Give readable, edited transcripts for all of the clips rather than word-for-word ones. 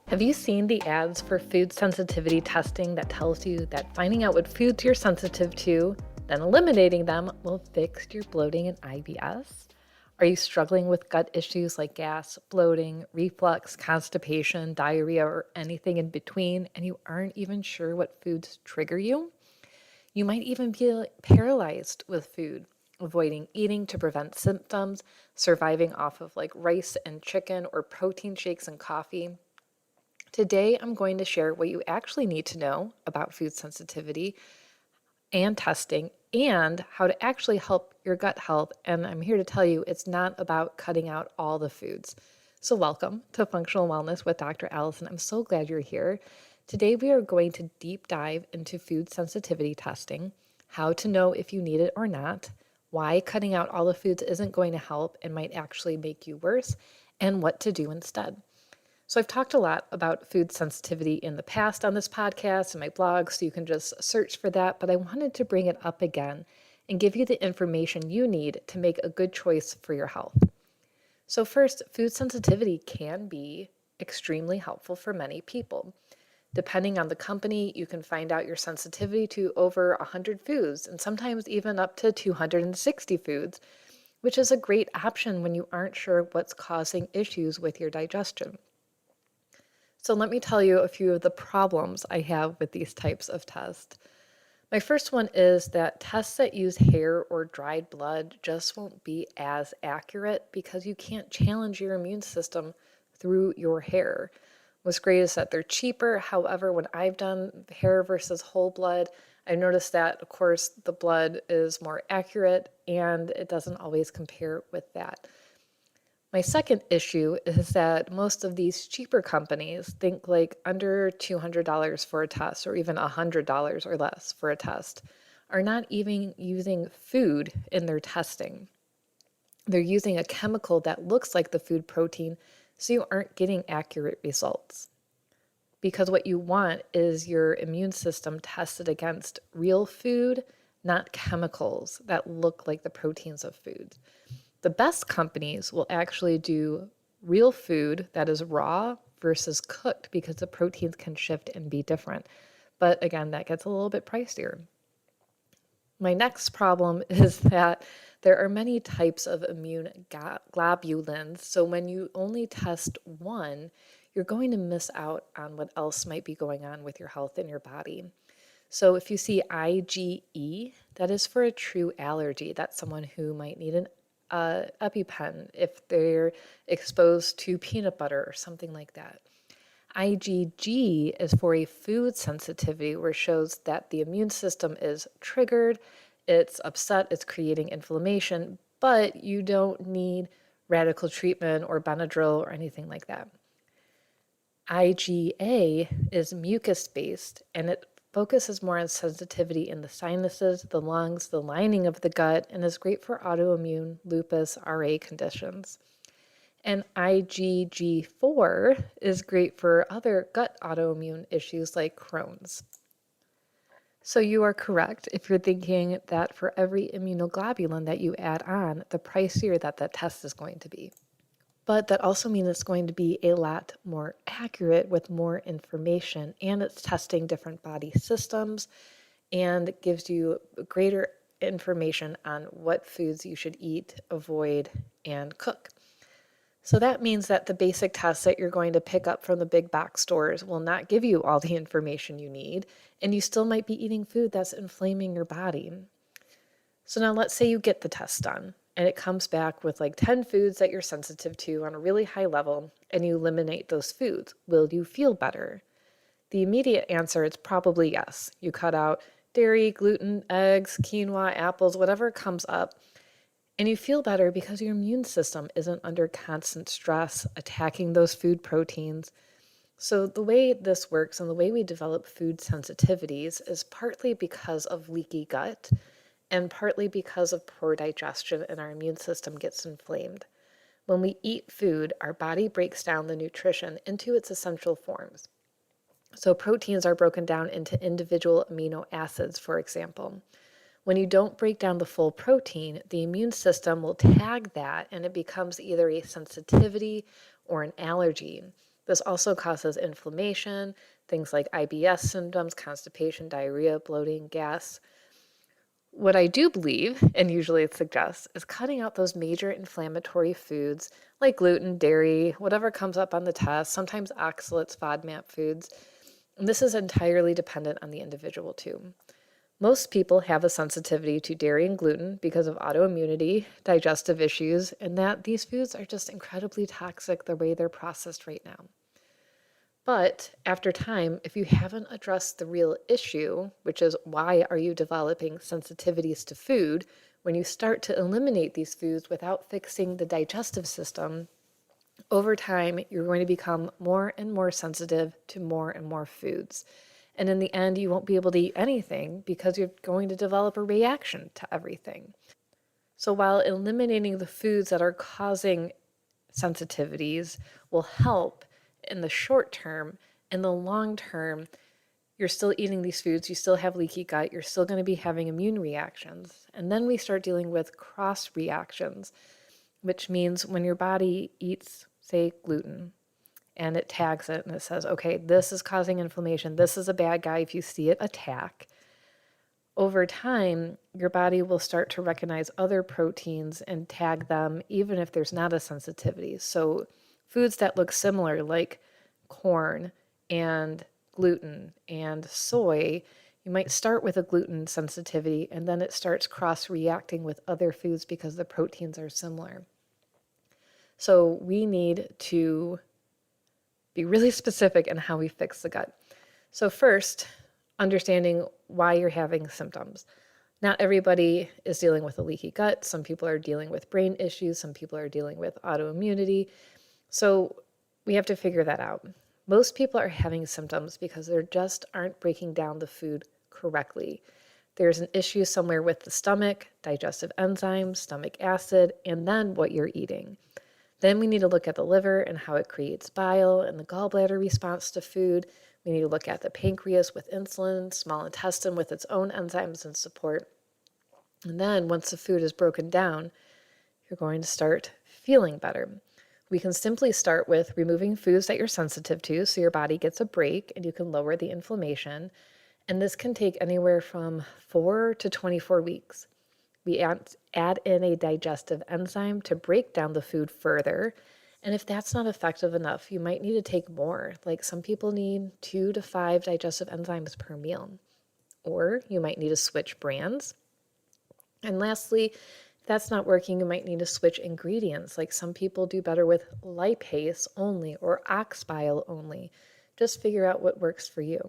Have you seen the ads for food sensitivity testing that tells you that finding out what foods you're sensitive to, then eliminating them, will fix your bloating and IBS? Are you struggling with gut issues like gas, bloating, reflux, constipation, diarrhea, or anything in between, and you aren't even sure what foods trigger you? You might even be paralyzed with food, avoiding eating to prevent symptoms, surviving off of like rice and chicken or protein shakes and coffee. Today, I'm going to share what you actually need to know about food sensitivity and testing and how to actually help your gut health. And I'm here to tell you it's not about cutting out all the foods. So, welcome to Functional Wellness with Dr. Alison. I'm so glad you're here. Today, we are going to deep dive into food sensitivity testing, how to know if you need it or not, why cutting out all the foods isn't going to help and might actually make you worse, and what to do instead. So I've talked a lot about food sensitivity in the past on this podcast and my blog, so you can just search for that, but I wanted to bring it up again and give you the information you need to make a good choice for your health. So first, food sensitivity can be extremely helpful for many people. Depending on the company, you can find out your sensitivity to over 100 foods and sometimes even up to 260 foods, which is a great option when you aren't sure what's causing issues with your digestion. So let me tell you a few of the problems I have with these types of tests. My first one is that tests that use hair or dried blood just won't be as accurate because you can't challenge your immune system through your hair. What's great is that they're cheaper. However, when I've done hair versus whole blood, I've noticed that, of course, the blood is more accurate and it doesn't always compare with that. My second issue is that most of these cheaper companies think like under $200 for a test or even $100 or less for a test are not even using food in their testing. They're using a chemical that looks like the food protein, so you aren't getting accurate results. Because what you want is your immune system tested against real food, not chemicals that look like the proteins of food. The best companies will actually do real food that is raw versus cooked because the proteins can shift and be different. But again, that gets a little bit pricier. My next problem is that there are many types of immune globulins. So when you only test one, you're going to miss out on what else might be going on with your health in your body. So if you see IgE, that is for a true allergy. That's someone who might need an EpiPen if they're exposed to peanut butter or something like that. IgG is for a food sensitivity where it shows that the immune system is triggered, it's upset, it's creating inflammation, but you don't need radical treatment or Benadryl or anything like that. IgA is mucus-based and it focuses more on sensitivity in the sinuses, the lungs, the lining of the gut, and is great for autoimmune, lupus, RA conditions. And IgG4 is great for other gut autoimmune issues like Crohn's. So you are correct if you're thinking that for every immunoglobulin that you add on, the pricier that test is going to be. But that also means it's going to be a lot more accurate with more information, and it's testing different body systems and gives you greater information on what foods you should eat, avoid, and cook. So that means that the basic tests that you're going to pick up from the big box stores will not give you all the information you need, and you still might be eating food that's inflaming your body. So now let's say you get the test done and it comes back with like 10 foods that you're sensitive to on a really high level and you eliminate those foods. Will you feel better? The immediate answer is probably yes. You cut out dairy, gluten, eggs, quinoa, apples, whatever comes up, and you feel better because your immune system isn't under constant stress attacking those food proteins. So the way this works and the way we develop food sensitivities is partly because of leaky gut and partly because of poor digestion and our immune system gets inflamed. When we eat food, our body breaks down the nutrition into its essential forms. So proteins are broken down into individual amino acids, for example. When you don't break down the full protein, the immune system will tag that and it becomes either a sensitivity or an allergy. This also causes inflammation, things like IBS symptoms, constipation, diarrhea, bloating, gas. What I do believe, and usually it suggests, is cutting out those major inflammatory foods like gluten, dairy, whatever comes up on the test, sometimes oxalates, FODMAP foods. And this is entirely dependent on the individual too. Most people have a sensitivity to dairy and gluten because of autoimmunity, digestive issues, and that these foods are just incredibly toxic the way they're processed right now. But after time, if you haven't addressed the real issue, which is why are you developing sensitivities to food, when you start to eliminate these foods without fixing the digestive system, over time, you're going to become more and more sensitive to more and more foods. And in the end, you won't be able to eat anything because you're going to develop a reaction to everything. So while eliminating the foods that are causing sensitivities will help in the short term, in the long term, you're still eating these foods, you still have leaky gut, you're still going to be having immune reactions. And then we start dealing with cross reactions, which means when your body eats, say, gluten, and it tags it and it says, okay, this is causing inflammation, this is a bad guy, if you see it, attack. Over time, your body will start to recognize other proteins and tag them even if there's not a sensitivity. So foods that look similar like corn and gluten and soy, you might start with a gluten sensitivity and then it starts cross-reacting with other foods because the proteins are similar. So we need to be really specific in how we fix the gut. So first, understanding why you're having symptoms. Not everybody is dealing with a leaky gut. Some people are dealing with brain issues. Some people are dealing with autoimmunity. So we have to figure that out. Most people are having symptoms because they just aren't breaking down the food correctly. There's an issue somewhere with the stomach, digestive enzymes, stomach acid, and then what you're eating. Then we need to look at the liver and how it creates bile and the gallbladder response to food. We need to look at the pancreas with insulin, small intestine with its own enzymes and support. And then once the food is broken down, you're going to start feeling better. We can simply start with removing foods that you're sensitive to so your body gets a break and you can lower the inflammation. And this can take anywhere from 4 to 24 weeks. We add in a digestive enzyme to break down the food further. And if that's not effective enough, you might need to take more. Like some people need 2 to 5 digestive enzymes per meal. Or you might need to switch brands. And lastly, if that's not working, you might need to switch ingredients. Like some people do better with lipase only or ox bile only. Just figure out what works for you.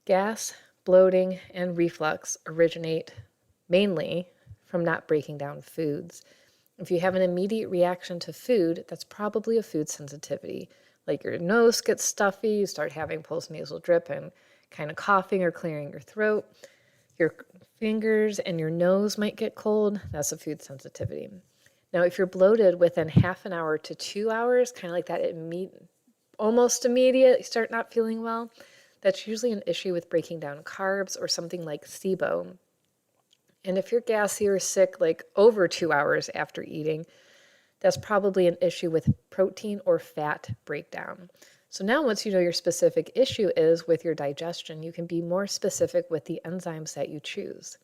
Gas, bloating, and reflux originate mainly from not breaking down foods. If you have an immediate reaction to food, that's probably a food sensitivity. Like your nose gets stuffy, you start having postnasal drip and kind of coughing or clearing your throat. Your fingers and your nose might get cold. That's a food sensitivity. Now, if you're bloated within half an hour to 2 hours, kind of like that almost immediate, you start not feeling well, that's usually an issue with breaking down carbs or something like SIBO. And if you're gassy or sick like over 2 hours after eating, that's probably an issue with protein or fat breakdown. So now once you know your specific issue is with your digestion, you can be more specific with the enzymes that you choose.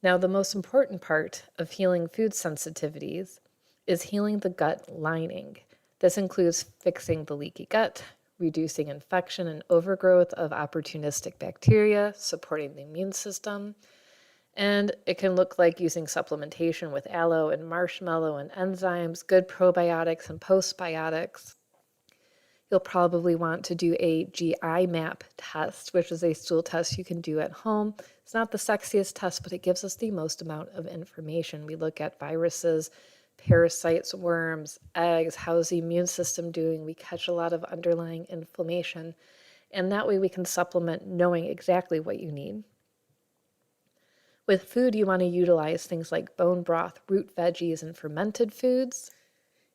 Now, the most important part of healing food sensitivities is healing the gut lining. This includes fixing the leaky gut, reducing infection and overgrowth of opportunistic bacteria, supporting the immune system. And it can look like using supplementation with aloe and marshmallow and enzymes, good probiotics and postbiotics. You'll probably want to do a GI map test, which is a stool test you can do at home. It's not the sexiest test, but it gives us the most amount of information. We look at viruses, parasites, worms, eggs, how's the immune system doing? We catch a lot of underlying inflammation, and that way we can supplement knowing exactly what you need. With food, you want to utilize things like bone broth, root veggies, and fermented foods.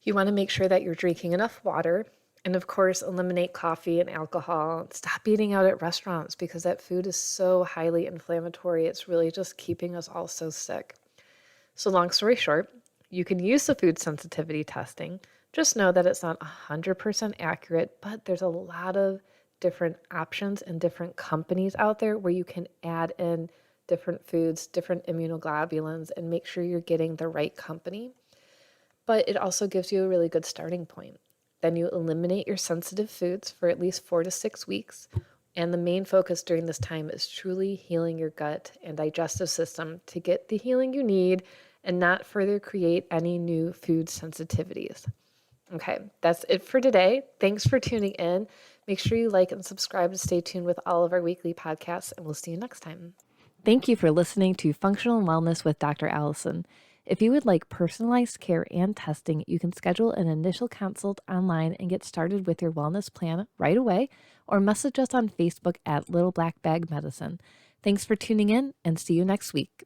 You want to make sure that you're drinking enough water, and of course, eliminate coffee and alcohol. Stop eating out at restaurants because that food is so highly inflammatory. It's really just keeping us all so sick. So long story short, you can use the food sensitivity testing Just know that it's not 100% accurate, but there's a lot of different options and different companies out there where you can add in different foods, different immunoglobulins, and make sure you're getting the right company. But it also gives you a really good starting point. Then you eliminate your sensitive foods for at least 4 to 6 weeks. And the main focus during this time is truly healing your gut and digestive system to get the healing you need and not further create any new food sensitivities. Okay, that's it for today. Thanks for tuning in. Make sure you like and subscribe to stay tuned with all of our weekly podcasts, and we'll see you next time. Thank you for listening to Functional Wellness with Dr. Allison. If you would like personalized care and testing, you can schedule an initial consult online and get started with your wellness plan right away, or message us on Facebook at Little Black Bag Medicine. Thanks for tuning in, and see you next week.